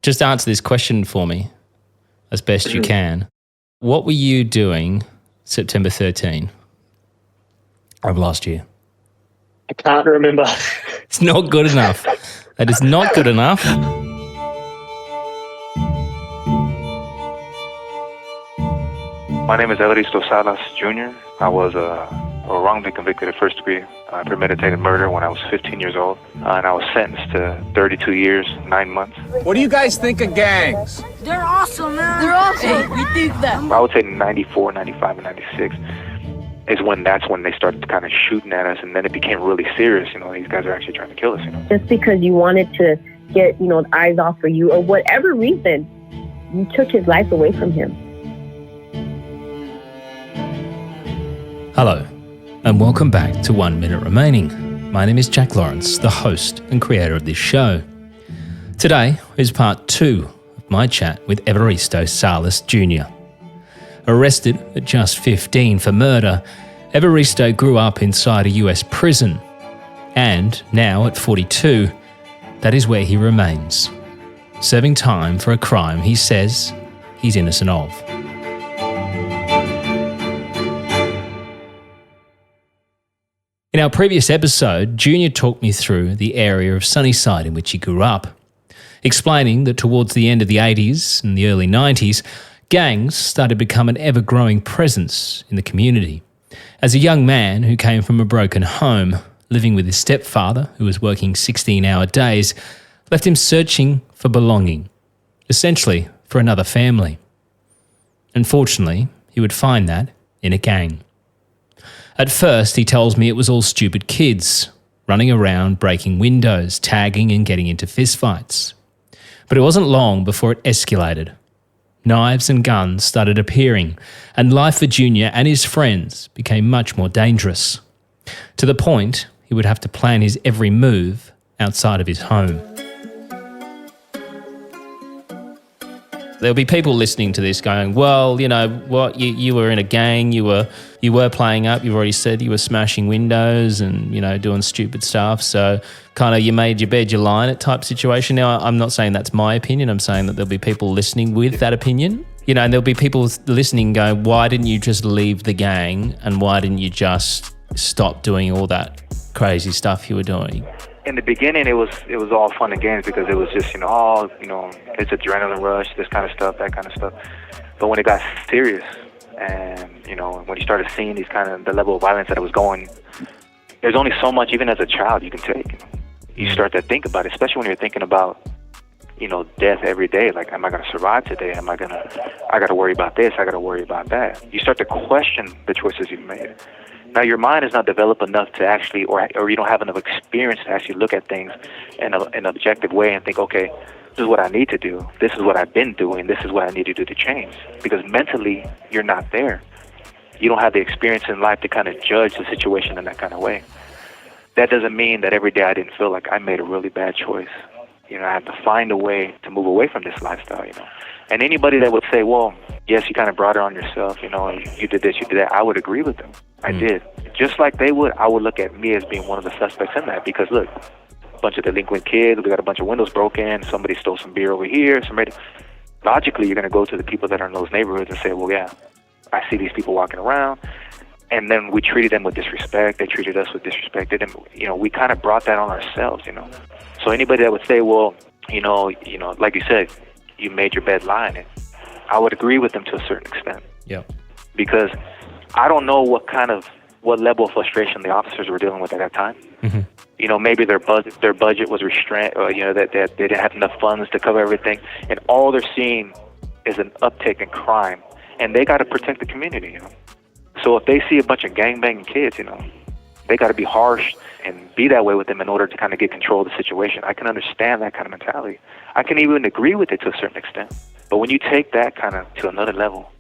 Just answer this question for me as best you can. What were you doing September 13 of last year? I can't remember. It's not good enough. That is not good enough. My name is Evaristo Salas Jr. I was wrongly convicted of first degree premeditated murder when I was 15 years old, and I was sentenced to 32 years, 9 months. What do you guys think of gangs? They're awesome, man. They're awesome. We think that. I would say 94, 95, and 96 is that's when they started kind of shooting at us, and then it became really serious. These guys are actually trying to kill us. Just because you wanted to get, eyes off for you or whatever reason, you took his life away from him. Hello, and welcome back to 1 Minute Remaining. My name is Jack Lawrence, the host and creator of this show. Today is part 2 of my chat with Evaristo Salas Jr. Arrested at just 15 for murder, Evaristo grew up inside a US prison. And now at 42, that is where he remains, serving time for a crime he says he's innocent of. In our previous episode, Junior talked me through the area of Sunnyside in which he grew up, explaining that towards the end of the 80s and the early 90s, gangs started to become an ever-growing presence in the community. As a young man who came from a broken home, living with his stepfather, who was working 16-hour days, left him searching for belonging, essentially for another family. Unfortunately, he would find that in a gang. At first, he tells me it was all stupid kids, running around, breaking windows, tagging and getting into fistfights. But it wasn't long before it escalated. Knives and guns started appearing, and life for Junior and his friends became much more dangerous, to the point he would have to plan his every move outside of his home. There'll be people listening to this going, well, what, you were in a gang, you were playing up, you've already said you were smashing windows and, doing stupid stuff, so kind of you made your bed, you lie in it type situation. Now, I'm not saying that's my opinion, I'm saying that there'll be people listening with that opinion, and there'll be people listening going, why didn't you just leave the gang and why didn't you just stop doing all that crazy stuff you were doing? In the beginning, it was all fun and games because it was just, it's adrenaline rush, this kind of stuff, that kind of stuff. But when it got serious and, when you started seeing these kind of, the level of violence that it was going, there's only so much, even as a child, you can take. You start to think about it, especially when you're thinking about, death every day. Like, am I going to survive today? I got to worry about this, I got to worry about that. You start to question the choices you've made. Now, your mind is not developed enough to actually, or you don't have enough experience to actually look at things in an objective way and think, okay, this is what I need to do. This is what I've been doing. This is what I need to do to change. Because mentally, you're not there. You don't have the experience in life to kind of judge the situation in that kind of way. That doesn't mean that every day I didn't feel like I made a really bad choice. I have to find a way to move away from this lifestyle, And anybody that would say, well, yes, you kind of brought it on yourself, you did this, you did that, I would agree with them. I did. Just like they would, I would look at me as being one of the suspects in that because, look, a bunch of delinquent kids, we got a bunch of windows broken, somebody stole some beer over here, logically, you're going to go to the people that are in those neighborhoods and say, well, yeah, I see these people walking around, and then we treated them with disrespect, they treated us with disrespect, we kind of brought that on ourselves, So anybody that would say, well, like you said, you made your bed, lie in it, I would agree with them to a certain extent. Yeah. Because I don't know what level of frustration the officers were dealing with at that time. Mm-hmm. Maybe their budget was restrained, or, that they didn't have enough funds to cover everything, and all they're seeing is an uptick in crime, and they got to protect the community. So if they see a bunch of gangbanging kids, they got to be harsh and be that way with them in order to kind of get control of the situation. I can understand that kind of mentality. I can even agree with it to a certain extent. But when you take that kind of to another level,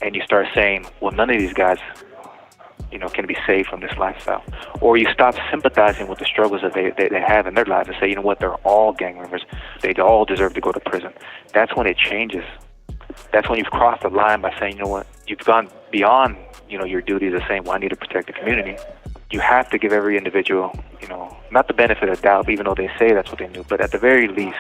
and you start saying, well, none of these guys, can be saved from this lifestyle. Or you stop sympathizing with the struggles that they have in their lives and say, you know what, they're all gang members. They all deserve to go to prison. That's when it changes. That's when you've crossed the line by saying, you know what, you've gone beyond, your duties of saying, well, I need to protect the community. You have to give every individual, not the benefit of doubt, even though they say that's what they knew, but at the very least,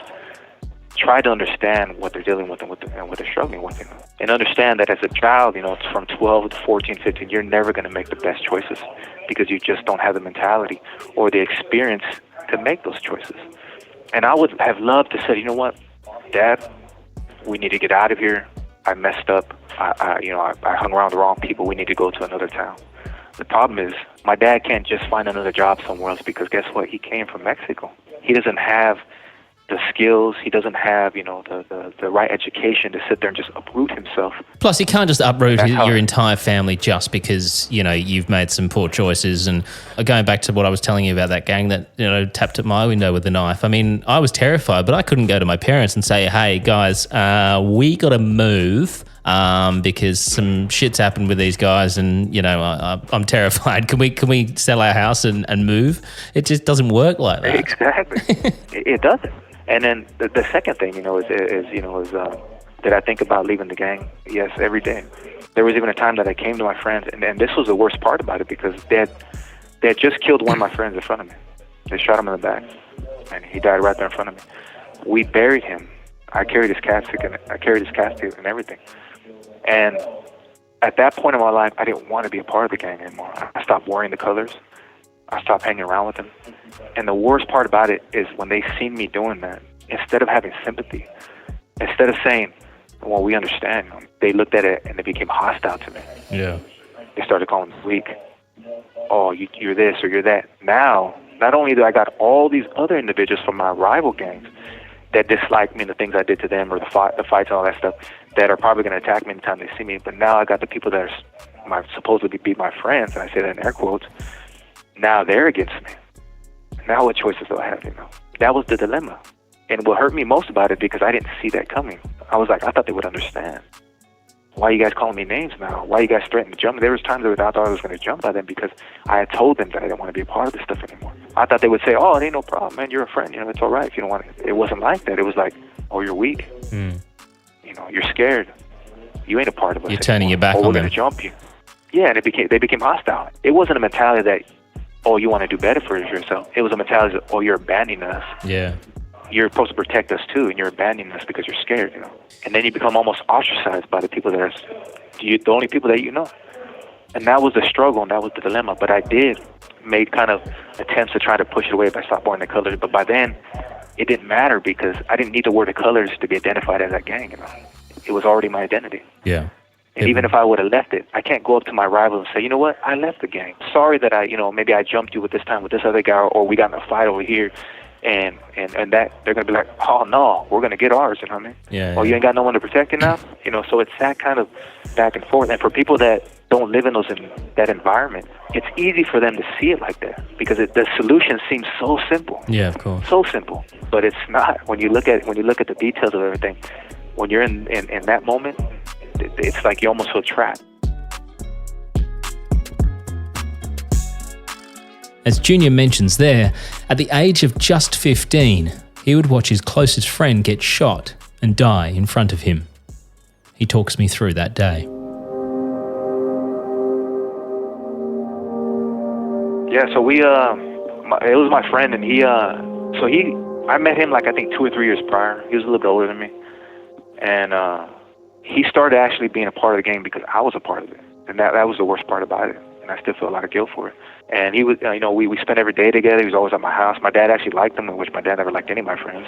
try to understand what they're dealing with and what they're struggling with, you know. And understand that as a child, you know, it's from 12 to 14, 15, you're never going to make the best choices because you just don't have the mentality or the experience to make those choices. And I would have loved to say, you know what, Dad, we need to get out of here. I messed up. I hung around the wrong people. We need to go to another town. The problem is my dad can't just find another job somewhere else because guess what? He came from Mexico. He doesn't have the skills. He doesn't have, you know, the right education to sit there and just uproot himself. Plus, you can't just uproot your entire family just because, you know, you've made some poor choices. And going back to what I was telling you about that gang that, you know, tapped at my window with a knife. I mean, I was terrified, but I couldn't go to my parents and say, hey, guys, we got to move because some shit's happened with these guys and, you know, I'm terrified. Can we sell our house and move? It just doesn't work like that. Exactly. It doesn't. And then the second thing, you know, is that I think about leaving the gang. Yes, every day. There was even a time that I came to my friends, and this was the worst part about it because they had just killed one of my friends in front of me. They shot him in the back, and he died right there in front of me. We buried him. I carried his casket and everything. And at that point in my life, I didn't want to be a part of the gang anymore. I stopped wearing the colors. I stopped hanging around with them. And the worst part about it is when they seen me doing that, instead of having sympathy, instead of saying, well, we understand, they looked at it and they became hostile to me. Yeah. They started calling me weak. Oh, you're this or you're that. Now, not only do I got all these other individuals from my rival gangs that dislike me and the things I did to them or the fights and all that stuff that are probably going to attack me anytime they see me, but now I got the people that are supposedly be my friends, and I say that in air quotes. Now they're against me. Now what choices do I have, you know? That was the dilemma. And what hurt me most about it, because I didn't see that coming. I was like, I thought they would understand. Why are you guys calling me names now? Why are you guys threatening to jump? There was times that I thought I was going to jump by them because I had told them that I didn't want to be a part of this stuff anymore. I thought they would say, oh, it ain't no problem, man. You're a friend. You know, it's all right if you don't want it. It wasn't like that. It was like, oh, you're weak. You know, you're scared. You ain't a part of us. You're turning your back on them. We're going to jump you. Yeah, and they became hostile. It wasn't a mentality that, oh, you want to do better for yourself. It was a mentality that, oh, you're abandoning us. Yeah. You're supposed to protect us too, and you're abandoning us because you're scared, you know. And then you become almost ostracized by the people that are the only people that you know. And that was the struggle, and that was the dilemma. But I did make kind of attempts to try to push it away by stop wearing the colors. But by then, it didn't matter because I didn't need to wear the colors to be identified as that gang, you know. It was already my identity. Yeah. And even if I would have left it, I can't go up to my rival and say, you know what, I left the gang. Sorry that maybe I jumped you with this time with this other guy, or we got in a fight over here, and that they're gonna be like, oh no, we're gonna get ours, you know what I mean? Yeah. Oh, you ain't got no one to protect you now, you know. So it's that kind of back and forth. And for people that don't live in that environment, it's easy for them to see it like that because the solution seems so simple. Yeah, of course. So simple, but it's not. When you look at the details of everything, when you're in that moment, it's like you almost feel trapped. As Junior mentions there, at the age of just 15, he would watch his closest friend get shot and die in front of him. He talks me through that day. Yeah, so it was my friend, and I met him like I think 2 or 3 years prior. He was a little bit older than me, and he started actually being a part of the gang because I was a part of it, and that was the worst part about it, and I still feel a lot of guilt for it. And he was, we spent every day together. He was always at my house. My dad actually liked him, which my dad never liked any of my friends,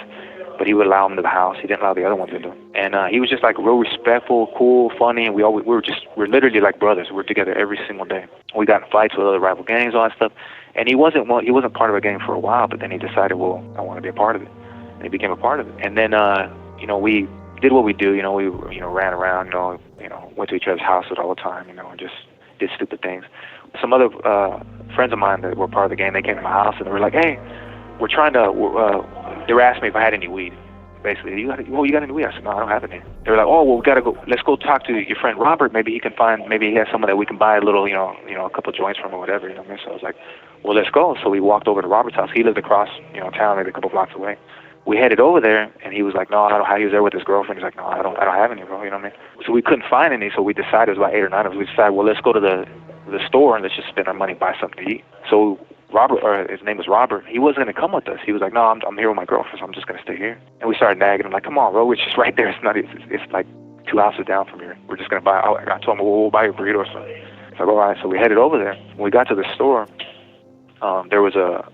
but he would allow him to the house. He didn't allow the other ones into. And he was just like real respectful, cool, funny, and we're literally like brothers. We're together every single day. We got in fights with other rival gangs, all that stuff. And he wasn't part of a gang for a while, but then he decided, well, I want to be a part of it, and he became a part of it. And then we did what we do. We ran around, went to each other's houses all the time, and just did stupid things. Some other friends of mine that were part of the gang, they came to my house and they were like, hey, we're trying to, they were asking me if I had any weed. Basically, you got any weed? I said, no, I don't have any. They were like, oh, well, let's go talk to your friend Robert. Maybe he has someone that we can buy a little, a couple joints from or whatever, So I was like, well, let's go. So we walked over to Robert's house. He lived across, town, maybe a couple blocks away. We headed over there, and he was like, no, I don't have. He was there with his girlfriend. He's like, no, I don't have any, bro. You know what I mean? So we couldn't find any. So we decided, it was about 8 or 9 of us. We decided, well, let's go to the store and let's just spend our money, buy something to eat. So Robert, or his name was Robert, he wasn't going to come with us. He was like, no, I'm here with my girlfriend, so I'm just going to stay here. And we started nagging him, like, come on, bro, it's just right there. It's like 2 houses down from here. We're just going to buy, I told him, well, we'll buy you a burrito or something. It's like, all right. So we headed over there. When we got to the store, there was a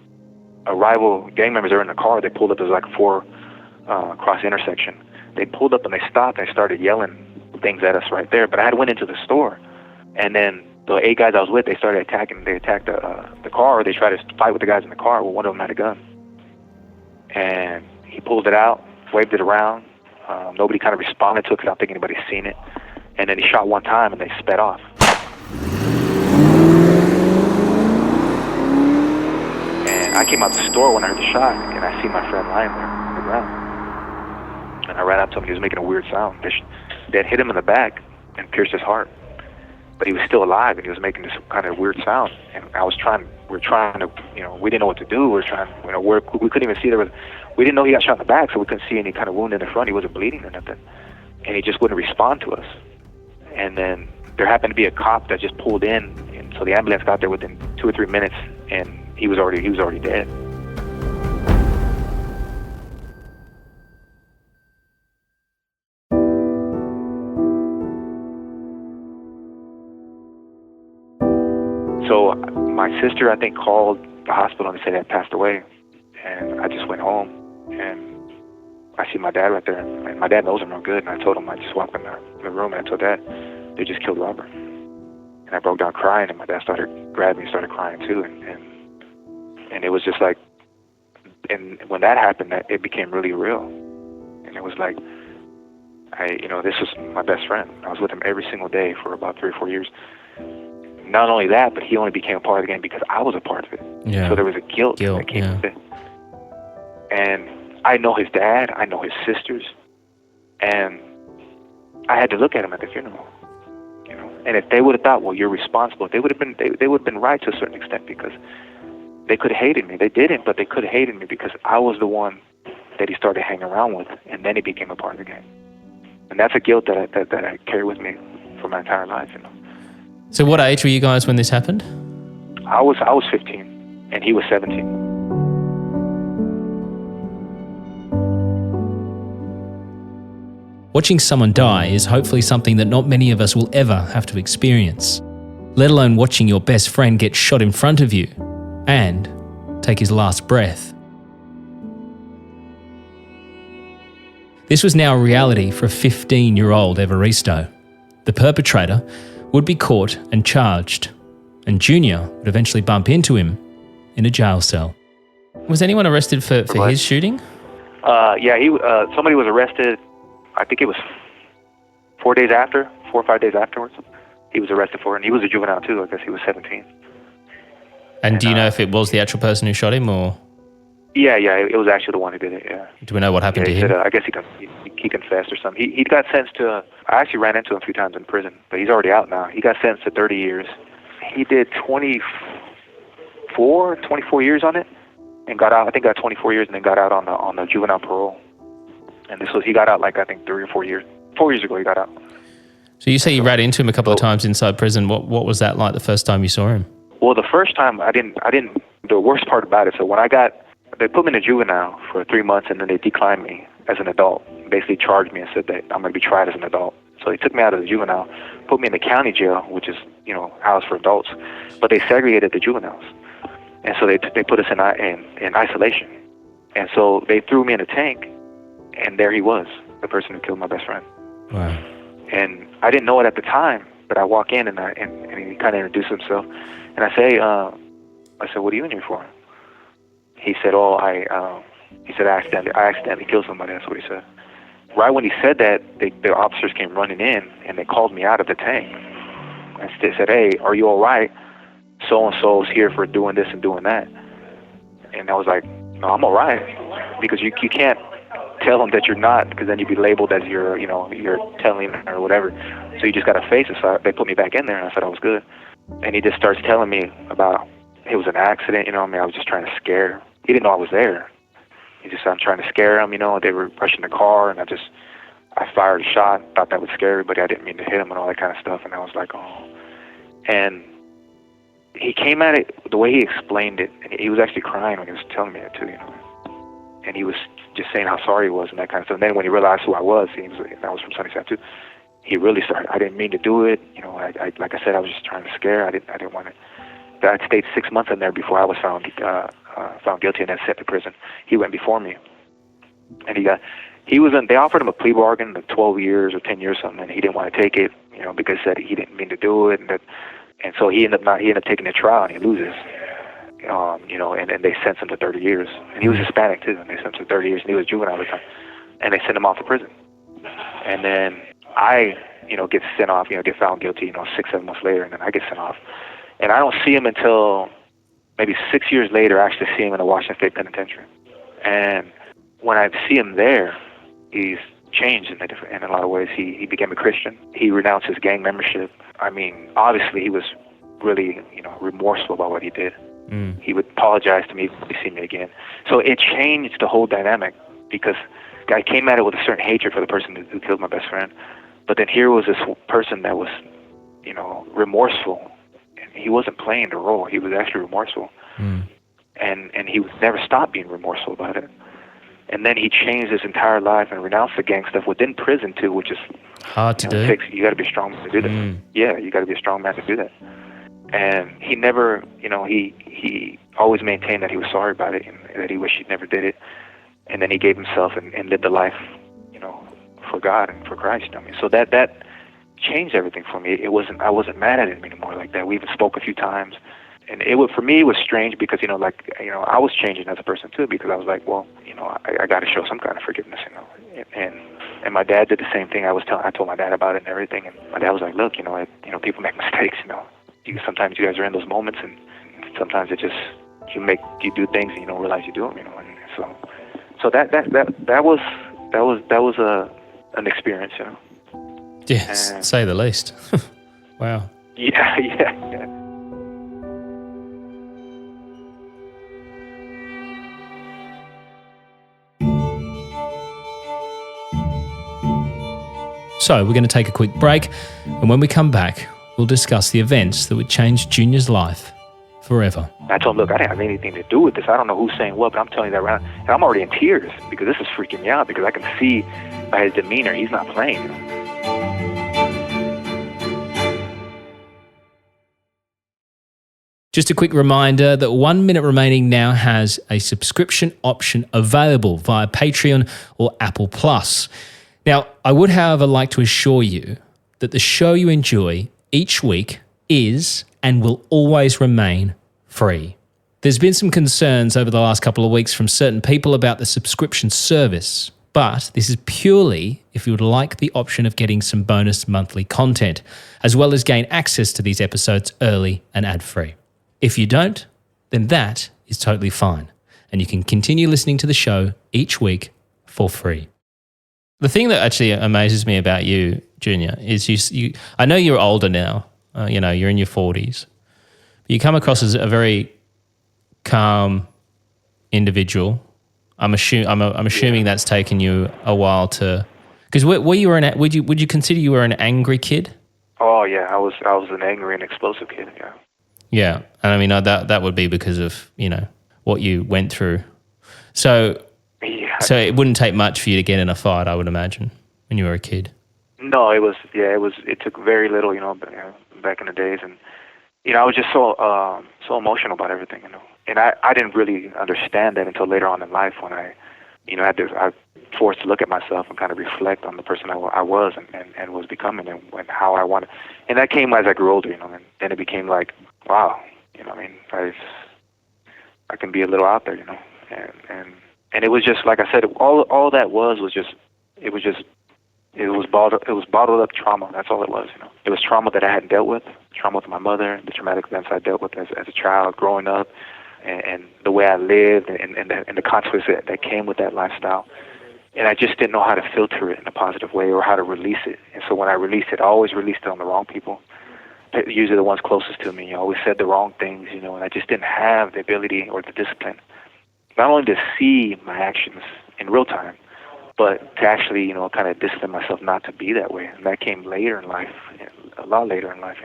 rival gang members there in the car. They pulled up. There was like a 4 cross intersection. They pulled up and they stopped and they started yelling things at us right there. But I had went into the store, and then the 8 guys I was with, they started attacking. They attacked the car. Or they tried to fight with the guys in the car. Well, one of them had a gun, and he pulled it out, waved it around. Nobody kind of responded to it because I don't think anybody's seen it. And then he shot one time and they sped off. And I came out the store when I heard the shot, and I see my friend lying there on the ground. And I ran up to him. He was making a weird sound. They had hit him in the back and pierced his heart. But he was still alive, and he was making this kind of weird sound. And we're trying to, we didn't know what to do. We couldn't even see we didn't know he got shot in the back, so we couldn't see any kind of wound in the front. He wasn't bleeding or nothing. And he just wouldn't respond to us. And then there happened to be a cop that just pulled in, and so the ambulance got there within 2 or 3 minutes, and he was already dead. So my sister, I think, called the hospital and said I had passed away. And I just went home, and I see my dad right there. And my dad knows him real good. And I told him, I just walked in the room, and I told Dad, they just killed Robert. And I broke down crying, and my dad started grabbing me and started crying too. And it was just like, and when that happened, it became really real. And it was like, this was my best friend. I was with him every single day for about 3 or 4 years. Not only that, but he only became a part of the game because I was a part of it. Yeah. So there was a guilt that came with it. And I know his dad, I know his sisters, and I had to look at him at the funeral. And if they would have thought, well, you're responsible, they would have been right to a certain extent, because they could have hated me. They didn't, but they could have hated me because I was the one that he started hanging around with, and then he became a part of the game. And that's a guilt that I carry with me for my entire life. So what age were you guys when this happened? I was 15, and he was 17. Watching someone die is hopefully something that not many of us will ever have to experience, let alone watching your best friend get shot in front of you and take his last breath. This was now a reality for 15-year-old Evaristo. The perpetrator would be caught and charged, and Junior would eventually bump into him in a jail cell. Was anyone arrested for his shooting? Yeah, somebody was arrested. I think it was 4 or 5 days afterwards. He was arrested for it, and he was a juvenile too. I guess he was 17. And do you know if it was the actual person who shot him, or? Yeah, it was actually the one who did it. Yeah. Do we know what happened to him? I guess he confessed or something. He got sentenced to. I actually ran into him 3 times in prison, but he's already out now. He got sentenced to 30 years. He did 24 years on it, and got out. I think got 24 years, and then got out on the juvenile parole. And he got out like I think 3 or 4 years. 4 years ago he got out. So you say you ran into him a couple of times inside prison. What was that like the first time you saw him? Well, the first time I didn't. The worst part about it. So when they put me in a juvenile for 3 months, and then they declined me as an adult. Basically charged me and said that I'm going to be tried as an adult. So they took me out of the juvenile, put me in the county jail, which is housed for adults, but they segregated the juveniles, and so they put us in isolation, and so they threw me in a tank. And there he was, the person who killed my best friend. Wow. And I didn't know it at the time, but I walk in and he kind of introduced himself. And I said, what are you in here for? He said, I accidentally killed somebody. That's what he said. Right when he said that, the officers came running in and they called me out of the tank. And they said, hey, are you all right? So-and-so's here for doing this and doing that. And I was like, no, I'm all right. Because you can't tell them that you're not, because then you'd be labeled as you're telling or whatever. So you just got to face it. So they put me back in there, and I said I was good. And he just starts telling me about it was an accident. I was just trying to scare him. He didn't know I was there. He just said, I'm trying to scare him. They were rushing the car, and I fired a shot. Thought that would scare everybody. I didn't mean to hit him and all that kind of stuff. And I was like, oh. And he came at it, the way he explained it, and he was actually crying when he was telling me that too, and he was just saying how sorry he was and that kind of stuff. And then when he realized who I was and I was from Sunnyside too, he really started. I didn't mean to do it. I like I said, I was just trying to scare. I didn't want to. I'd stayed 6 months in there before I was found guilty and then sent to prison. He went before me, and they offered him a plea bargain of 12 years or 10 years something, and he didn't want to take it, because he said he didn't mean to do it, and so he ended up taking the trial, and he loses, and they sentenced him to 30 years, and he was Hispanic too, and they sentenced him to 30 years, and he was juvenile at the time, and they sent him off to prison, and then I, get sent off, get found guilty, 6-7 months later, and then I get sent off. And I don't see him until maybe 6 years later. I actually see him in the Washington State Penitentiary. And when I see him there, he's changed in a lot of ways. He became a Christian. He renounced his gang membership. I mean, obviously he was really, remorseful about what he did. He would apologize to me if he see me again. So it changed the whole dynamic because I came at it with a certain hatred for the person who killed my best friend. But then here was this person that was, remorseful. He wasn't playing the role. He was actually remorseful. And he would never stop being remorseful about it. And then he changed his entire life and renounced the gang stuff within prison too, which is hard to do. You got to be a strong man to do that. Yeah, you got to be a strong man to do that. And he never, he always maintained that he was sorry about it and that he wished he never did it. And then he gave himself and lived the life, for God and for Christ. So that changed everything for me. I wasn't mad at him anymore like that. We even spoke a few times, and for me it was strange because I was changing as a person too, because I was like, well, I got to show some kind of forgiveness, and my dad did the same thing. I told my dad about it and everything, and my dad was like, look, people make mistakes, sometimes you guys are in those moments, and sometimes it just you do things and you don't realize you do them, and so that was an experience, Yes, to say the least. Wow. Yeah. So we're going to take a quick break, and when we come back, we'll discuss the events that would change Junior's life forever. I told him, look, I didn't have anything to do with this. I don't know who's saying what, but I'm telling you that right now. And I'm already in tears because this is freaking me out because I can see by his demeanor he's not playing. Just a quick reminder that 1 Minute Remaining now has a subscription option available via Patreon or Apple Plus. Now, I would, however, like to assure you that the show you enjoy each week is and will always remain free. There's been some concerns over the last couple of weeks from certain people about the subscription service, but this is purely if you would like the option of getting some bonus monthly content, as well as gain access to these episodes early and ad-free. If you don't, then that is totally fine, and you can continue listening to the show each week for free. The thing that actually amazes me about you, Junior, is you. I know you're older now. You're in your 40s. But you come across as a very calm individual. I'm assuming that's taken you a while to. Because would you consider you were an angry kid? Oh yeah, I was an angry and explosive kid. Yeah. Yeah, and I mean that would be because of what you went through. So. Yeah. So it wouldn't take much for you to get in a fight, I would imagine, when you were a kid. No, it took very little, back in the days, and I was just so emotional about everything, and I didn't really understand that until later on in life when I forced to look at myself and kind of reflect on the person I was and was becoming and how I wanted, and that came as I grew older, and then it became like, wow, I can be a little out there, and it was just like I said, all that was bottled up trauma. That's all it was. It was trauma that I hadn't dealt with, trauma with my mother, the traumatic events I dealt with as a child growing up, and the way I lived, and the consequences that came with that lifestyle. And I just didn't know how to filter it in a positive way or how to release it. And so when I released it, I always released it on the wrong people, usually the ones closest to me. I always said the wrong things, and I just didn't have the ability or the discipline not only to see my actions in real time, but to actually, kind of discipline myself not to be that way. And that came later in life, a lot later in life,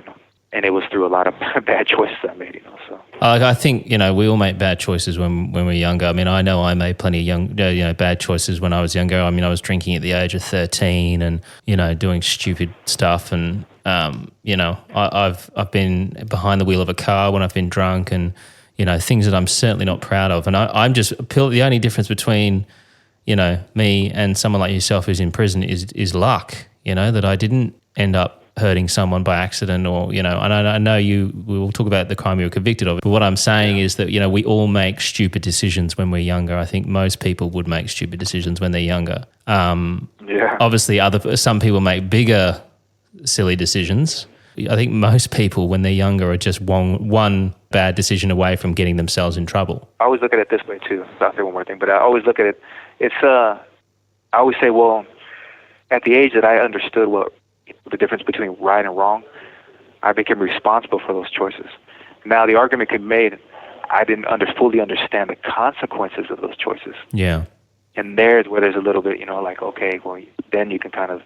and it was through a lot of bad choices I made, you know. So I think, you know, we all make bad choices when we're younger. I mean, I know I made plenty of bad choices when I was younger. I mean, I was drinking at the age of 13 and, you know, doing stupid stuff. And, you know, I've been behind the wheel of a car when I've been drunk and, you know, things that I'm certainly not proud of. And I'm just, the only difference between, you know, me and someone like yourself who's in prison is luck, you know, that I didn't end up hurting someone by accident or, you know, and I know we will talk about the crime you were convicted of, but what I'm saying is that, you know, we all make stupid decisions when we're younger. I think most people would make stupid decisions when they're younger. Obviously some people make bigger silly decisions. I think most people when they're younger are just one bad decision away from getting themselves in trouble. I always look at it this way too. I'll say one more thing, but I always look at it, I always say, well, at the age that I understood what the difference between right and wrong, I became responsible for those choices. Now, the argument could be made, I didn't fully understand the consequences of those choices. Yeah. And there's where there's a little bit, you know, like, okay, well, then you can kind of,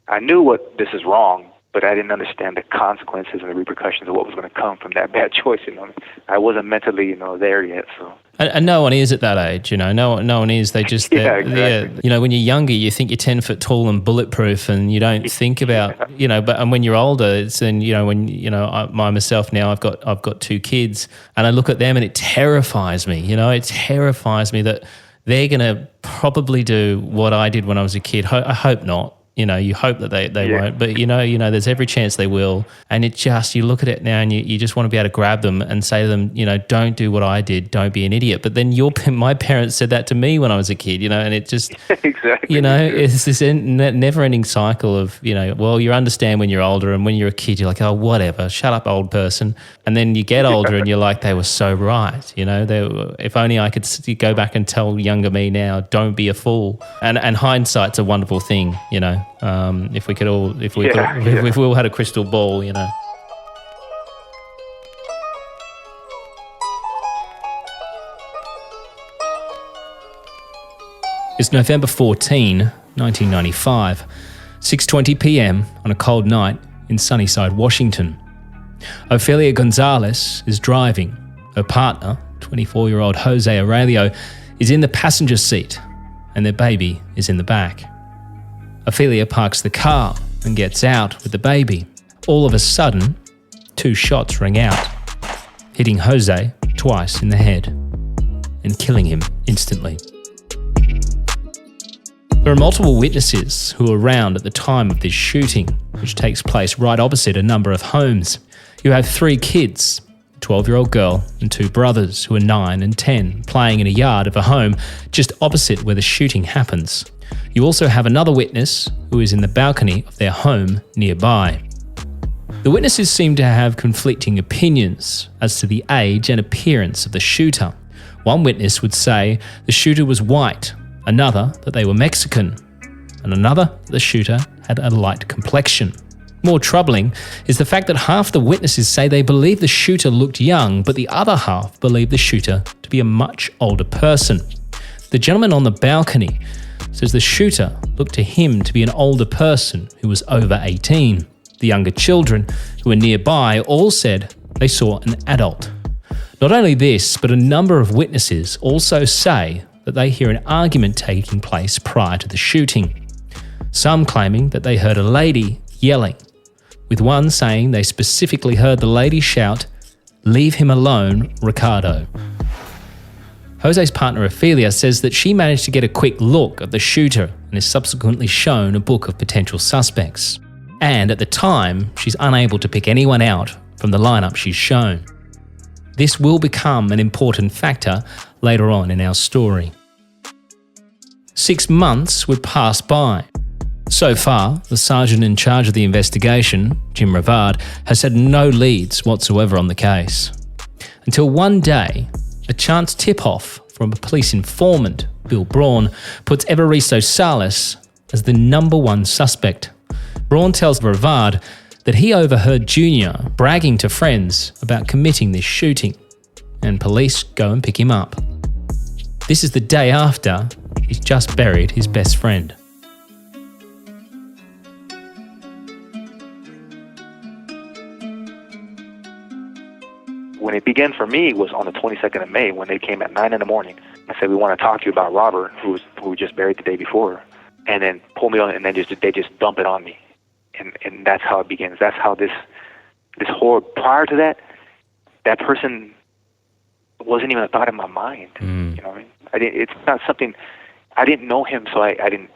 I knew what this is wrong, but I didn't understand the consequences and the repercussions of what was going to come from that bad choice, you know. I wasn't mentally, you know, there yet, so. And no one is at that age, you know. No one is. They just, exactly. You know, when you're younger, you think you're 10 foot tall and bulletproof, and you don't think about, you know. And when you're older, it's then, you know, when, you know, myself now, I've got 2 kids, and I look at them, and it terrifies me. You know, it terrifies me that they're going to probably do what I did when I was a kid. I hope not. You know, you hope that they won't, but you know, there's every chance they will. And it just, you look at it now and you just want to be able to grab them and say to them, you know, don't do what I did, don't be an idiot. But then my parents said that to me when I was a kid, you know, and it just, exactly. You know, it's this never-ending cycle of, you know, well, you understand when you're older, and when you're a kid, you're like, oh, whatever, shut up, old person. And then you get older and you're like, they were so right, you know, if only I could go back and tell younger me now, don't be a fool. And hindsight's a wonderful thing, you know. If we all had a crystal ball, you know. It's November 14, 1995, 6:20 p.m. on a cold night in Sunnyside, Washington. Ofelia Gonzalez is driving. Her partner, 24-year-old Jose Arreola, is in the passenger seat, and their baby is in the back. Ofelia parks the car and gets out with the baby. All of a sudden, 2 shots ring out, hitting Jose twice in the head and killing him instantly. There are multiple witnesses who are around at the time of this shooting, which takes place right opposite a number of homes. You have 3 kids, a 12-year-old girl and 2 brothers who are 9 and 10, playing in a yard of a home just opposite where the shooting happens. You also have another witness who is in the balcony of their home nearby. The witnesses seem to have conflicting opinions as to the age and appearance of the shooter. One witness would say the shooter was white, another that they were Mexican, and another that the shooter had a light complexion. More troubling is the fact that half the witnesses say they believe the shooter looked young, but the other half believe the shooter to be a much older person. The gentleman on the balcony says the shooter looked to him to be an older person who was over 18. The younger children who were nearby all said they saw an adult. Not only this, but a number of witnesses also say that they hear an argument taking place prior to the shooting. Some claiming that they heard a lady yelling, with one saying they specifically heard the lady shout, "Leave him alone, Ricardo." Jose's partner Ofelia says that she managed to get a quick look at the shooter and is subsequently shown a book of potential suspects. And at the time, she's unable to pick anyone out from the lineup she's shown. This will become an important factor later on in our story. 6 months would pass by. So far, the sergeant in charge of the investigation, Jim Rivard, has had no leads whatsoever on the case. Until one day, a chance tip-off from a police informant, Bill Bruhn, puts Evaristo Salas as the number 1 suspect. Bruhn tells Rivard that he overheard Junior bragging to friends about committing this shooting, and police go and pick him up. This is the day after he's just buried his best friend. when it began for me was on the 22nd of May when they came at 9 in the morning. I said, we want to talk to you about Robert, who we just buried the day before, and then pull me on, and then they just dump it on me, and that's how it begins. That's how this horror. Prior to that person wasn't even a thought in my mind. You know what I mean? It's not something. I didn't know him, so I didn't.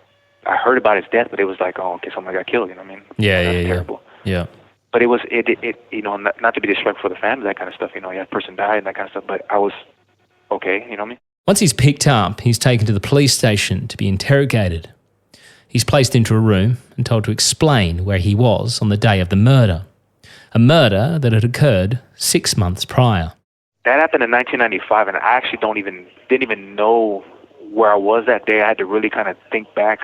I heard about his death, but it was like, oh, okay, someone got killed. You know what I mean? That's terrible. Yeah. But it you know, not to be disrespectful for the family, that kind of stuff. You know, that person died and that kind of stuff. But I was okay. You know what I mean? Once he's picked up, he's taken to the police station to be interrogated. He's placed into a room and told to explain where he was on the day of the murder, a murder that had occurred 6 months prior. That happened in 1995, and I actually didn't even know where I was that day. I had to really kind of think back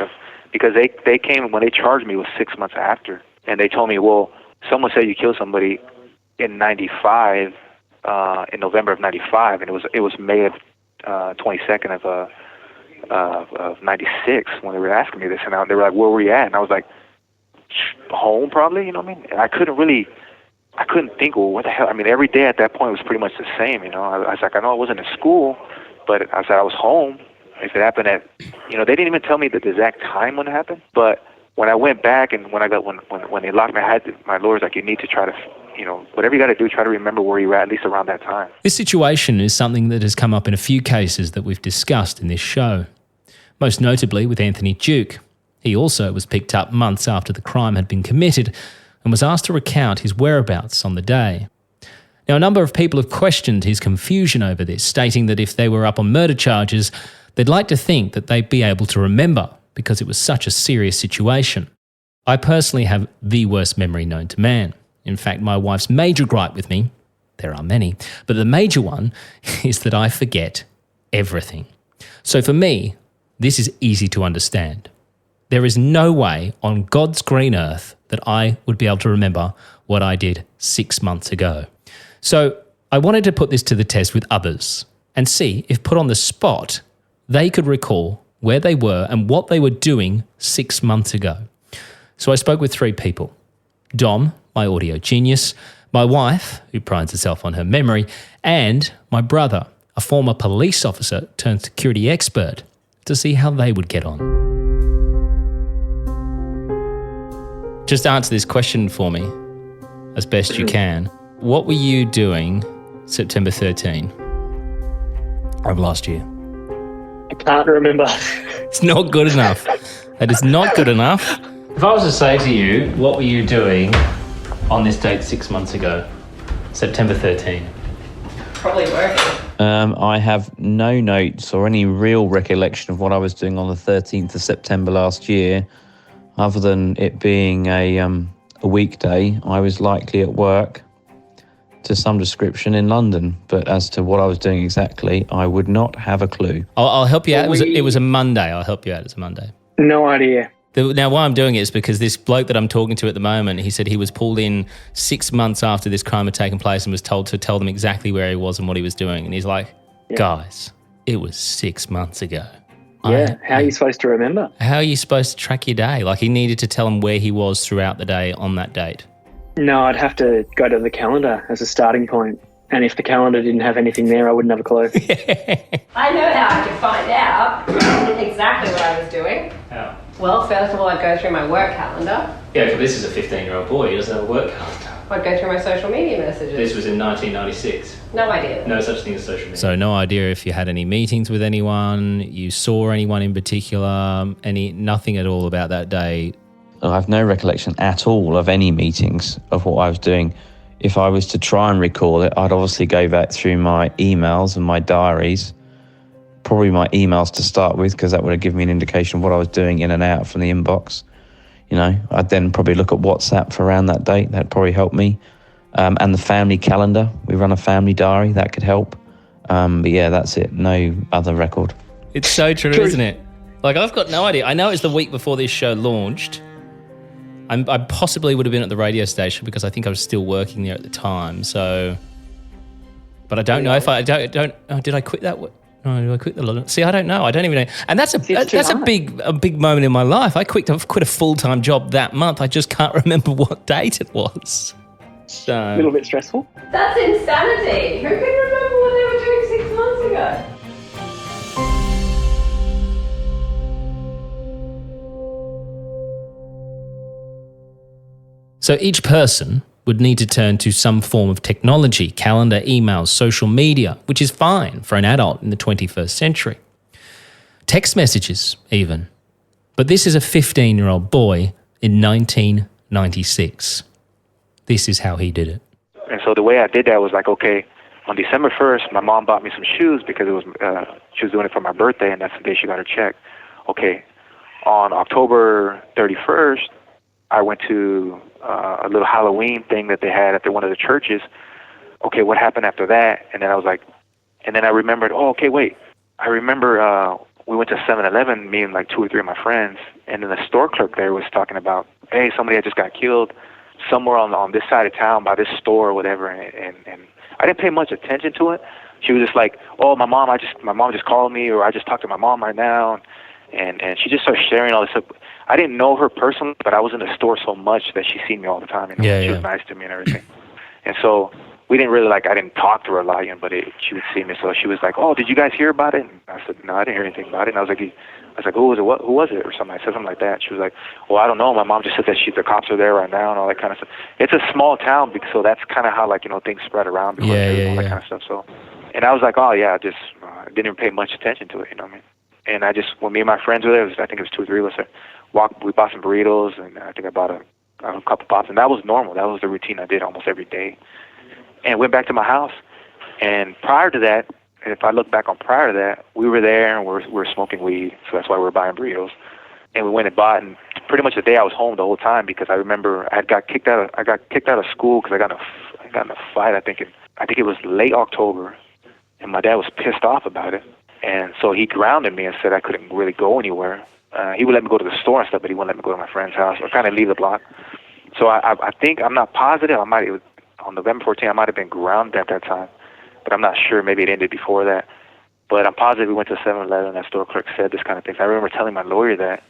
because they came when they charged me was 6 months after, and they told me, well, someone said you killed somebody in 95, in November of 95, and it was May of 22nd of 96 when they were asking me this, and they were like, where were you at? And I was like, home probably, you know what I mean? I couldn't think, well, what the hell? I mean, every day at that point was pretty much the same, you know? I was like, I know I wasn't in school, but I said I was home. If it happened at, you know, they didn't even tell me the exact time when it happened, but when I went back and when they locked me, my lawyer's like, you need to try to, you know, whatever you got to do, try to remember where you were at least around that time. This situation is something that has come up in a few cases that we've discussed in this show, most notably with Anthony Duke. He also was picked up months after the crime had been committed and was asked to recount his whereabouts on the day. Now, a number of people have questioned his confusion over this, stating that if they were up on murder charges, they'd like to think that they'd be able to remember because it was such a serious situation. I personally have the worst memory known to man. In fact, my wife's major gripe with me, there are many, but the major one is that I forget everything. So for me, this is easy to understand. There is no way on God's green earth that I would be able to remember what I did 6 months ago. So I wanted to put this to the test with others and see if put on the spot, they could recall where they were and what they were doing 6 months ago. So I spoke with 3 people. Dom, my audio genius, my wife, who prides herself on her memory, and my brother, a former police officer turned security expert, to see how they would get on. Just answer this question for me, as best you can. What were you doing September 13 of last year? I can't remember. It's not good enough. That is not good enough. If I was to say to you, what were you doing on this date 6 months ago, September 13? Probably working. I have no notes or any real recollection of what I was doing on the 13th of September last year, other than it being a weekday. I was likely at work to some description in London, but as to what I was doing exactly, I would not have a clue. I'll help you out. It was a Monday. I'll help you out. It's a Monday. No idea. Now, why I'm doing it is because this bloke that I'm talking to at the moment, he said he was pulled in 6 months after this crime had taken place and was told to tell them exactly where he was and what he was doing. And he's like, guys, it was 6 months ago. Yeah, how are you supposed to remember? How are you supposed to track your day? Like, he needed to tell him where he was throughout the day on that date. No, I'd have to go to the calendar as a starting point. And if the calendar didn't have anything there, I wouldn't have a clue. I know how I could find out exactly what I was doing. How? Well, first of all, I'd go through my work calendar. Yeah, but this is a 15-year-old boy. He doesn't have a work calendar. I'd go through my social media messages. This was in 1996. No idea. No such thing as social media. So no idea if you had any meetings with anyone, you saw anyone in particular, nothing at all about that day. I have no recollection at all of any meetings of what I was doing. If I was to try and recall it, I'd obviously go back through my emails and my diaries, probably my emails to start with, because that would have given me an indication of what I was doing in and out from the inbox. You know, I'd then probably look at WhatsApp for around that date. That'd probably help me. And the family calendar. We run a family diary. That could help. But yeah, that's it. No other record. It's so true, isn't it? Like, I've got no idea. I know it's the week before this show launched. I possibly would have been at the radio station because I think I was still working there at the time. So, but I don't know if did I quit that? No, did I quit the? See, I don't know. I don't even know. And that's a big moment in my life. I quit a full-time job that month. I just can't remember what date it was. So A little bit stressful. That's insanity. Who can remember what they were doing 6 months ago? So each person would need to turn to some form of technology, calendar, emails, social media, which is fine for an adult in the 21st century. Text messages, even. But this is a 15-year-old boy in 1996. This is how he did it. And so the way I did that was like, okay, on December 1st, my mom bought me some shoes because it was she was doing it for my birthday, and that's the day she got her check. Okay, on October 31st, I went to a little Halloween thing that they had at one of the churches. Okay, what happened after that? And then I was like, and then I remembered, oh, okay, wait. I remember we went to 7-Eleven, me and like 2 or 3 of my friends, and then the store clerk there was talking about, hey, somebody had just got killed somewhere on this side of town by this store or whatever, and I didn't pay much attention to it. She was just like, oh, my mom just called me, or I just talked to my mom right now, and she just started sharing all this stuff. I didn't know her personally, but I was in the store so much that she seen me all the time. You know? She was nice to me and everything. And so we didn't really I didn't talk to her a lot, but she would see me. So she was like, oh, did you guys hear about it? And I said, no, I didn't hear anything about it. And I was like, who was it? Who was it? Or something. I said something like that. She was like, well, I don't know. My mom just said that the cops are there right now and all that kind of stuff. It's a small town, so that's kind of how things spread around. All that kind of stuff. So, and I was like, oh yeah, I just didn't even pay much attention to it. You know what I mean? And I just, when me and my friends were there, I think it was 2 or 3 of us there. We bought some burritos, and I think I bought a couple pops, and that was normal. That was the routine I did almost every day. And went back to my house. And prior to that, if I look back on prior to that, we were there and we were smoking weed, so that's why we were buying burritos. And we went and bought, and pretty much the day I was home the whole time, because I remember I got kicked out of school because I got in a fight. I think it was late October, and my dad was pissed off about it, and so he grounded me and said I couldn't really go anywhere. He would let me go to the store and stuff, but he wouldn't let me go to my friend's house or kind of leave the block. So I think, I'm not positive, on November 14th, I might have been grounded at that time, but I'm not sure. Maybe it ended before that. But I'm positive we went to 7-Eleven and that store clerk said this kind of thing. So I remember telling my lawyer that.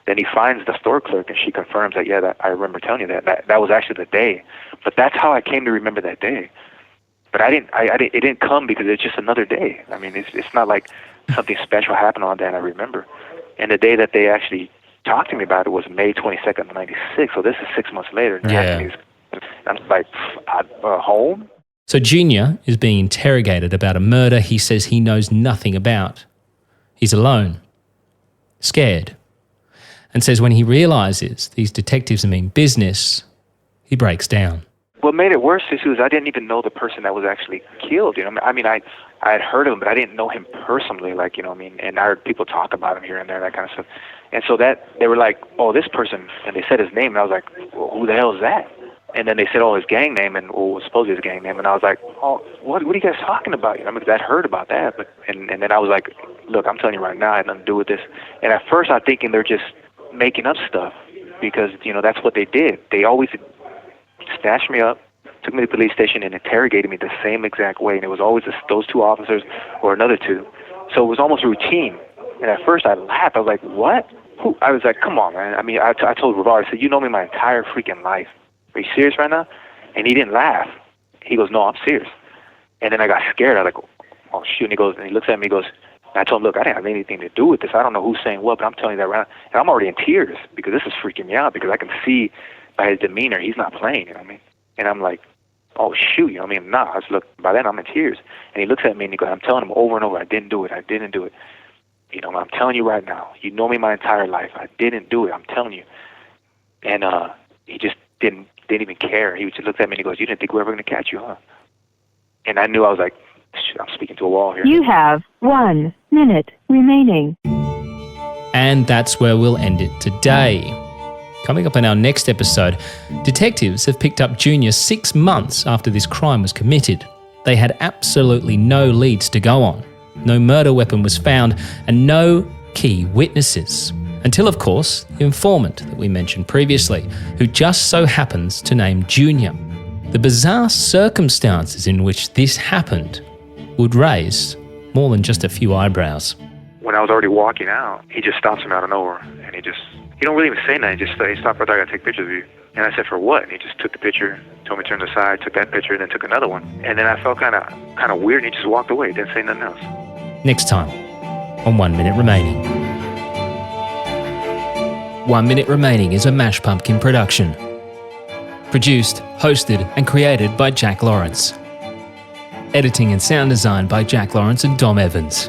Then he finds the store clerk and she confirms that, that I remember telling you that. That was actually the day. But that's how I came to remember that day. But it didn't come because it's just another day. I mean, it's not like something special happened on that and I remember. And the day that they actually talked to me about it was May 22nd, 96. So this is 6 months later. Yeah. I'm like, home? So Junior is being interrogated about a murder he says he knows nothing about. He's alone, scared, and says when he realizes these detectives mean business, he breaks down. What made it worse is I didn't even know the person that was actually killed. I mean, I had heard of him, but I didn't know him personally. And I heard people talk about him here and there, that kind of stuff. And so that they were like, oh, this person, and they said his name, and I was like, well, who the hell is that? And then they said, oh, his gang name, and supposedly his gang name, and I was like, oh, what are you guys talking about? Because I'd heard about that, but and then I was like, look, I'm telling you right now, I had nothing to do with this. And at first, I'm thinking they're just making up stuff because that's what they did. They always snatched me up, took me to the police station, and interrogated me the same exact way. And it was always those 2 officers or another 2. So it was almost routine. And at first, I laughed. I was like, what? Who? I was like, come on, man. I mean, I told Rivard, I said, you know me my entire freaking life. Are you serious right now? And he didn't laugh. He goes, no, I'm serious. And then I got scared. I was like, oh, shoot. And he looks at me, he goes, and I told him, look, I didn't have anything to do with this. I don't know who's saying what, but I'm telling you that right now. And I'm already in tears because this is freaking me out because I can see by his demeanor, he's not playing, you know what I mean? And I'm like, oh, shoot, you know what I mean? Nah, I was look, by then I'm in tears. And he looks at me and he goes, I'm telling him over and over, I didn't do it. I'm telling you right now, you know me my entire life. I didn't do it. I'm telling you. And he just didn't even care. He just looked at me and he goes, you didn't think we were ever going to catch you, huh? And I knew, I was like, I'm speaking to a wall here. You have 1 minute remaining. And that's where we'll end it today. Coming up in our next episode, detectives have picked up Junior 6 months after this crime was committed. They had absolutely no leads to go on. No murder weapon was found and no key witnesses. Until, of course, the informant that we mentioned previously, who just so happens to name Junior. The bizarre circumstances in which this happened would raise more than just a few eyebrows. When I was already walking out, he just stops me out of nowhere, and He don't really even say nothing. He just hey, stop right there. I gotta take pictures of you. And I said, for what? And he just took the picture, told me to turn to the side, took that picture, and then took another one. And then I felt kind of weird, and he just walked away. He didn't say nothing else. Next time on 1 Minute Remaining. 1 Minute Remaining is a Mash Pumpkin production. Produced, hosted, and created by Jack Lawrence. Editing and sound design by Jack Lawrence and Dom Evans.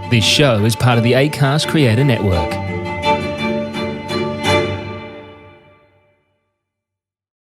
This show is part of the Acast Creator Network.